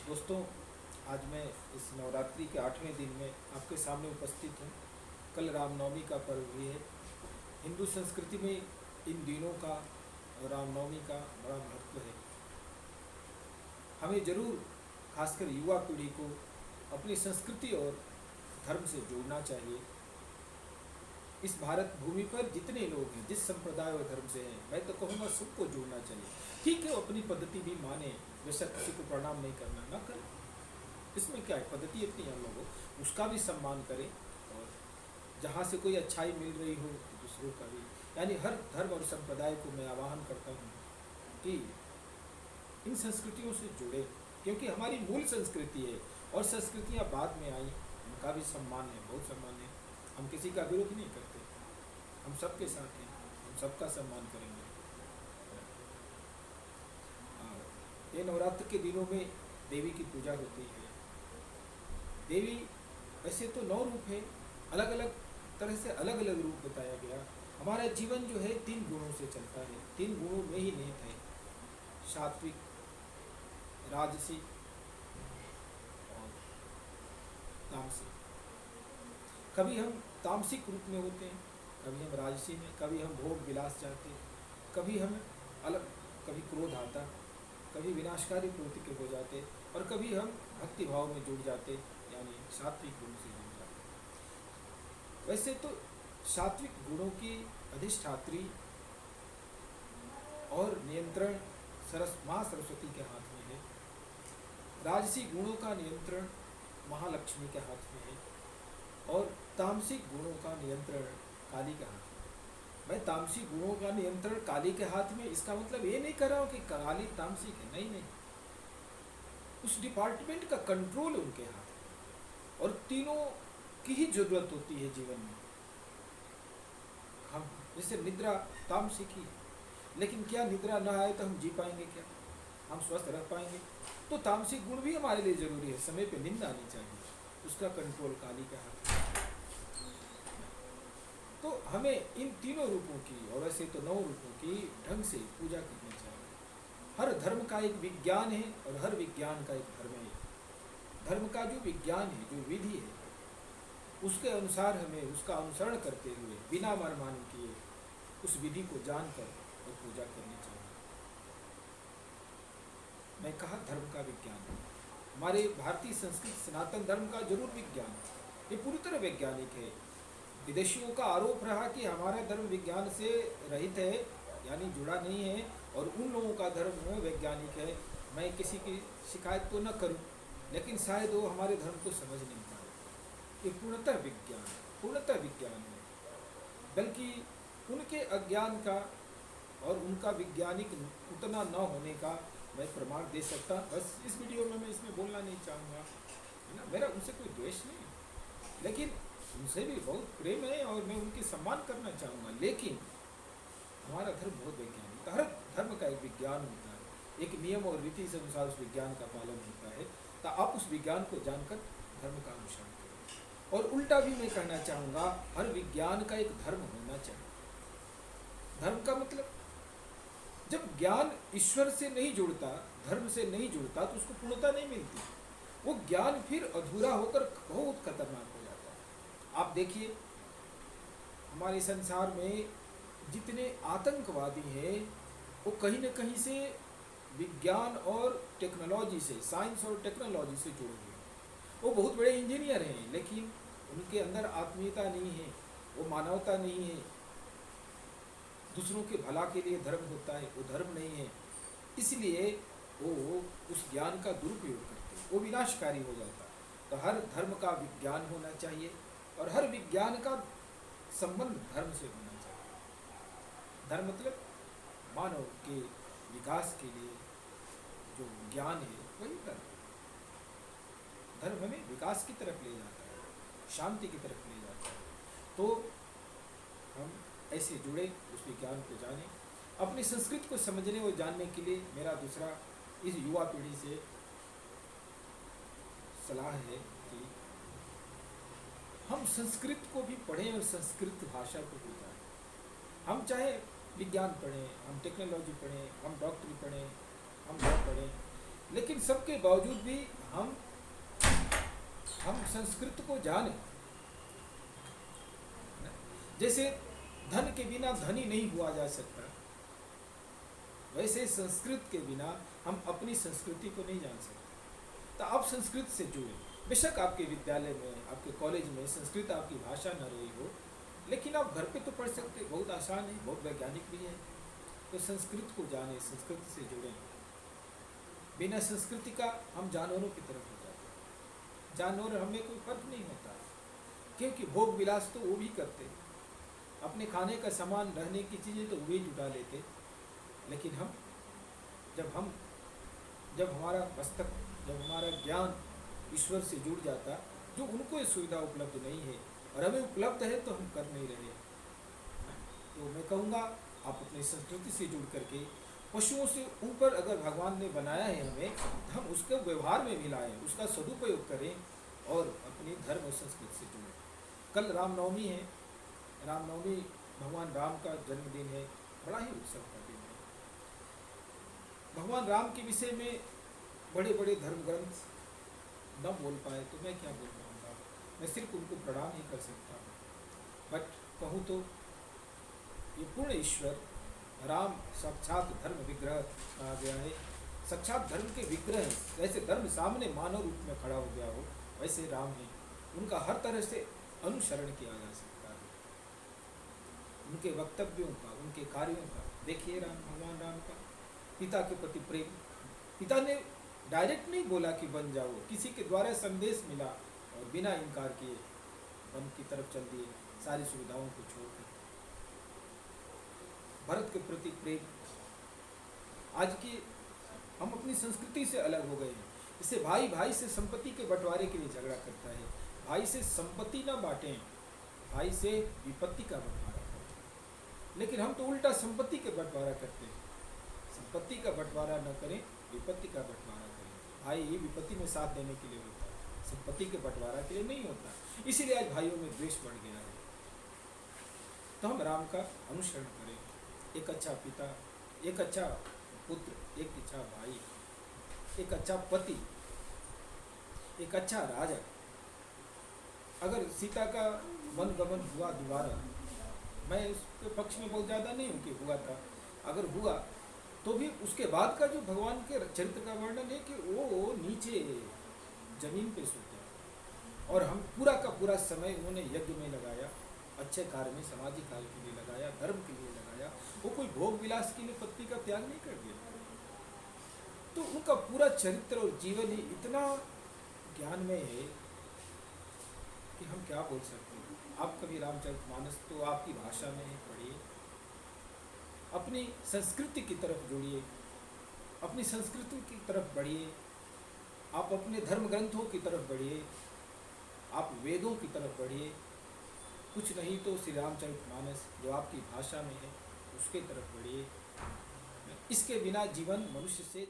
दोस्तों, आज मैं इस नवरात्रि के 8वें दिन में आपके सामने उपस्थित हूँ। कल रामनवमी का पर्व भी है। हिंदू संस्कृति में इन दिनों का और रामनवमी का बड़ा महत्व है। हमें जरूर, खासकर युवा पीढ़ी को अपनी संस्कृति और धर्म से जोड़ना चाहिए। इस भारत भूमि पर जितने लोग हैं, जिस संप्रदाय और धर्म से हैं, मैं तो कहूँगा सबको जोड़ना चाहिए। ठीक है, वो अपनी पद्धति भी माने, वैसा किसी को प्रणाम नहीं करना, ना करें, इसमें क्या है। पद्धति अपनी हम लोगों उसका भी सम्मान करें, और जहाँ से कोई अच्छाई मिल रही हो तो दूसरों का भी, यानी हर धर्म और संप्रदाय को मैं आह्वान करता हूँ कि इन संस्कृतियों से जुड़े, क्योंकि हमारी मूल संस्कृति है और संस्कृतियाँ बाद में आई, उनका भी सम्मान है, बहुत सम्मान है। हम किसी का विरोध नहीं करते, हम सबके साथ हैं, हम सबका सम्मान करेंगे। ये नवरात्र के दिनों में देवी की पूजा होती है। देवी ऐसे तो 9 रूप है, अलग अलग तरह से अलग अलग रूप बताया गया। हमारा जीवन जो है 3 गुणों से चलता है, 3 गुणों में ही निहित है, सात्विक, राजसी और तामसिक। कभी हम तामसिक रूप में होते हैं, कभी हम राजसी में, कभी हम भोग विलास चाहते हैं, कभी हम अलग, कभी क्रोध आता, कभी विनाशकारी प्रवृत्ति के हो जाते, और कभी हम भक्ति भाव में जुड़ जाते, यानी सात्विक गुण से जुड़ जाते। वैसे तो सात्विक गुणों की अधिष्ठात्री और नियंत्रण माँ सरस्वती के हाथ में है। राजसी गुणों का नियंत्रण महालक्ष्मी के हाथ में है, और तामसिक गुणों का नियंत्रण काली के हाथ में। मैं तामसिक गुणों का नियंत्रण काली के हाथ में, इसका मतलब ये नहीं कर रहा हूँ कि काली तामसिक है, नहीं, उस डिपार्टमेंट का कंट्रोल उनके हाथ है, और तीनों की ही जरूरत होती है जीवन में। हम जैसे निद्रा तामसिक ही है, लेकिन क्या निद्रा ना आए तो हम जी पाएंगे क्या, हम स्वस्थ रह पाएंगे? तो तामसिक गुण भी हमारे लिए जरूरी है। समय पे नींद आनी चाहिए, उसका कंट्रोल काली का हाथ है। तो हमें इन तीनों रूपों की, और ऐसे तो 9 रूपों की ढंग से पूजा करनी चाहिए। हर धर्म का एक विज्ञान है और हर विज्ञान का एक धर्म है। धर्म का जो विज्ञान है, जो विधि है, उसके अनुसार हमें उसका अनुसरण करते हुए बिना मनमानी किए उस विधि को जानकर और पूजा करनी चाहिए। मैं कहा धर्म का विज्ञान है। हमारे भारतीय संस्कृति सनातन धर्म का जरूर विज्ञान है, ये पूरी तरह वैज्ञानिक है। विदेशियों का आरोप रहा कि हमारा धर्म विज्ञान से रहित है, यानी जुड़ा नहीं है, और उन लोगों का धर्म वैज्ञानिक है। मैं किसी की शिकायत तो न करूं, लेकिन शायद वो हमारे धर्म को समझ नहीं पाए। ये पूर्णतः विज्ञान है, बल्कि उनके अज्ञान का और उनका वैज्ञानिक उतना न होने का मैं प्रमाण दे सकता। बस इस वीडियो में मैं इसमें बोलना नहीं चाहूँगा, है ना। मेरा उनसे कोई द्वेष नहीं, लेकिन उनसे भी बहुत प्रेम है और मैं उनकी सम्मान करना चाहूँगा। लेकिन हमारा धर्म बहुत वैज्ञानिक, हर धर्म का एक विज्ञान होता है, एक नियम और रीति से अनुसार उस विज्ञान का पालन होता है। तो आप उस विज्ञान को जानकर धर्म का अनुसरण करें। और उल्टा भी मैं कहना चाहूँगा, हर विज्ञान का एक धर्म होना चाहिए। धर्म का मतलब, जब ज्ञान ईश्वर से नहीं जुड़ता, धर्म से नहीं जुड़ता, तो उसको पूर्णता नहीं मिलती। वो ज्ञान फिर अधूरा होकर बहुत खतरनाक हो जाता है। आप देखिए, हमारे संसार में जितने आतंकवादी हैं, वो कहीं न कहीं से विज्ञान और टेक्नोलॉजी से, साइंस और टेक्नोलॉजी से जुड़े हुए हैं। वो बहुत बड़े इंजीनियर हैं, लेकिन उनके अंदर आत्मीयता नहीं है, वो मानवता नहीं है। दूसरों के भला के लिए धर्म होता है, वो धर्म नहीं है। इसलिए वो उस ज्ञान का दुरुपयोग करते हैं, वो विनाशकारी हो जाता है। तो हर धर्म का विज्ञान होना चाहिए, और हर विज्ञान का संबंध धर्म से होना चाहिए। धर्म मतलब मानव के विकास के लिए जो ज्ञान है, वही धर्म। धर्म हमें विकास की तरफ ले जाता है, शांति की तरफ ले जाता है। तो हम ऐसे जुड़े, उस विज्ञान को जाने। अपनी संस्कृति को समझने और जानने के लिए मेरा दूसरा इस युवा पीढ़ी से सलाह है कि हम संस्कृत को भी पढ़ें और संस्कृत भाषा को भी जानें। हम चाहे विज्ञान पढ़ें, हम टेक्नोलॉजी पढ़ें, हम डॉक्टरी पढ़ें, हम लॉ पढ़ें, लेकिन सबके बावजूद भी हम संस्कृत को जाने। जैसे धन के बिना धनी नहीं हुआ जा सकता, वैसे संस्कृत के बिना हम अपनी संस्कृति को नहीं जान सकते। तो आप संस्कृत से जुड़े। बेशक आपके विद्यालय में, आपके कॉलेज में संस्कृत आपकी भाषा न रही हो, लेकिन आप घर पे तो पढ़ सकते। बहुत आसान है, बहुत वैज्ञानिक भी है। तो संस्कृत को जाने, संस्कृत से जुड़े। बिना संस्कृति का हम जानवरों की तरफ हो जाते हैं। जानवर हमें कोई फर्क नहीं होता, क्योंकि भोग विलास तो वो भी करते, अपने खाने का सामान, रहने की चीज़ें तो वही जुटा लेते। लेकिन जब हमारा मस्तक, जब हमारा ज्ञान ईश्वर से जुड़ जाता, जो उनको ये सुविधा उपलब्ध नहीं है और हमें उपलब्ध है तो हम कर नहीं रहे। तो मैं कहूँगा आप अपनी संस्कृति से जुड़ करके, पशुओं से ऊपर अगर भगवान ने बनाया है हमें, तो हम उसके व्यवहार में भी लाएं, उसका सदुपयोग करें और अपनी धर्म और संस्कृति से जुड़ें। कल रामनवमी है। रामनवमी भगवान राम का जन्मदिन है, बड़ा ही उत्सव का दिन है। भगवान राम के विषय में बड़े बड़े धर्म ग्रंथ न बोल पाए तो मैं क्या बोल पाऊँगा। मैं सिर्फ उनको प्रणाम ही कर सकता हूँ। बट कहूँ तो ये पूर्ण ईश्वर राम साक्षात धर्म विग्रह कहा गया है। साक्षात धर्म के विग्रह हैं। जैसे धर्म सामने मानव रूप में खड़ा हो गया हो, वैसे राम है। उनका हर तरह से अनुसरण किया जा सकता है, उनके वक्तव्यों का, उनके कार्यों का। देखिए भगवान राम का पिता के प्रति प्रेम। पिता ने डायरेक्ट नहीं बोला कि बन जाओ, किसी के द्वारा संदेश मिला और बिना इनकार किए वन की तरफ चल दिए, सारी सुविधाओं को छोड़कर। भरत के प्रति प्रेम। आज की हम अपनी संस्कृति से अलग हो गए हैं। इसे भाई भाई से संपत्ति के बंटवारे के लिए झगड़ा करता है। भाई से संपत्ति ना बांटें, भाई से विपत्ति का बंटवारा करें। लेकिन हम तो उल्टा संपत्ति के बंटवारा करते हैं। संपत्ति का बंटवारा न करें, विपत्ति का बंटवारा करें। भाई ये विपत्ति में साथ देने के लिए होता है, संपत्ति के बंटवारा के लिए नहीं होता। इसीलिए आज भाइयों में द्वेष बढ़ गया है। तो हम राम का अनुसरण करें। एक अच्छा पिता, एक अच्छा पुत्र, एक अच्छा भाई, एक अच्छा पति, एक अच्छा राजा। अगर सीता का वनगमन हुआ दोबारा, मैं उसके पक्ष में बहुत ज़्यादा नहीं हूँ कि हुआ था, अगर हुआ तो भी उसके बाद का जो भगवान के चरित्र का वर्णन है कि वो नीचे जमीन पे सोते और हम पूरा का पूरा समय उन्होंने यज्ञ में लगाया, अच्छे कार्य में, सामाजिक कार्य के लिए लगाया, धर्म के लिए लगाया। वो कोई भोग विलास के लिए पत्नी का त्याग नहीं कर दिया। तो उनका पूरा चरित्र और जीवन ही इतना ज्ञानमय है कि हम क्या बोल सकते हैं। आप कभी रामचरितमानस तो आपकी भाषा में ही पढ़िए, अपनी संस्कृति की तरफ जुड़िए, अपनी संस्कृति की तरफ बढ़िए, आप अपने धर्म ग्रंथों की तरफ बढ़िए, आप वेदों की तरफ बढ़िए। कुछ नहीं तो श्री रामचरितमानस जो आपकी भाषा में है उसके तरफ बढ़िए। इसके बिना जीवन मनुष्य से